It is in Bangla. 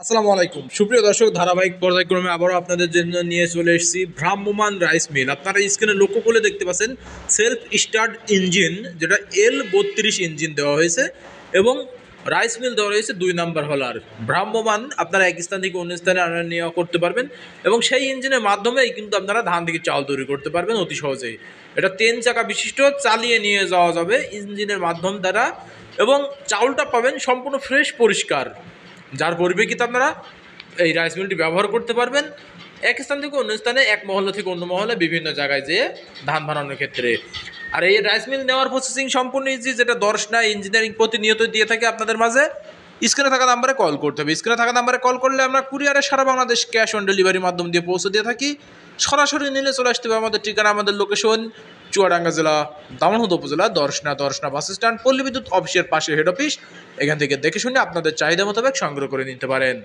আসসালামু আলাইকুম সুপ্রিয় দর্শক, ধারাবাহিক পর্যায়ক্রমে আবারও আপনাদের জন্য নিয়ে চলে এসেছি ভ্রাম্যমান রাইস মিল। আপনারা স্ক্রিনে লক্ষ্য করে দেখতে পাচ্ছেন সেলফ স্টার্ট ইঞ্জিন, যেটা L32 ইঞ্জিন দেওয়া হয়েছে এবং রাইস মিল দেওয়া রয়েছে 2 নাম্বার হলার। ভ্রাম্যমান আপনারা এক স্থান থেকে অন্য স্থানে আনা নেওয়া করতে পারবেন এবং সেই ইঞ্জিনের মাধ্যমেই কিন্তু আপনারা ধান থেকে চাল তৈরি করতে পারবেন অতি সহজেই। এটা 3 চাকা বিশিষ্ট, চালিয়ে নিয়ে যাওয়া যাবে ইঞ্জিনের মাধ্যম দ্বারা এবং চাউলটা পাবেন সম্পূর্ণ ফ্রেশ পরিষ্কার, যার পরিপ্রেক্ষিতে আপনারা এই রাইস মিলটি ব্যবহার করতে পারবেন এক স্থান থেকে অন্য স্থানে, এক মহল্লা থেকে অন্য মহল্লা, বিভিন্ন জায়গায় যেয়ে ধান বানানোর ক্ষেত্রে। আর এই রাইস মিল নেওয়ার প্রসেসিং সম্পূর্ণ ইজি, যেটা দর্শনা ইঞ্জিনিয়ারিং প্রতিনিয়ত দিয়ে থাকে আপনাদের মাঝে। স্ক্রিনে থাকা নাম্বারে কল করতে হবে। স্ক্রিনে থাকা নাম্বারে কল করলে আমরা কুরিয়ারে সারা বাংলাদেশ ক্যাশ অন ডেলিভারির মাধ্যম দিয়ে পৌঁছে দিয়ে থাকি। সরাসরি নিলে চলে আসতে হবে আমাদের ঠিকানা, আমাদের লোকেশন চুয়াডাঙ্গা জেলা, দামনহুদ উপজেলা, দর্শনা বাস স্ট্যান্ড, পল্লী বিদ্যুৎ অফিসের পাশে হেড অফিস। এখান থেকে দেখে শুনে আপনাদের চাহিদা মোতাবেক সংগ্রহ করে নিতে পারেন।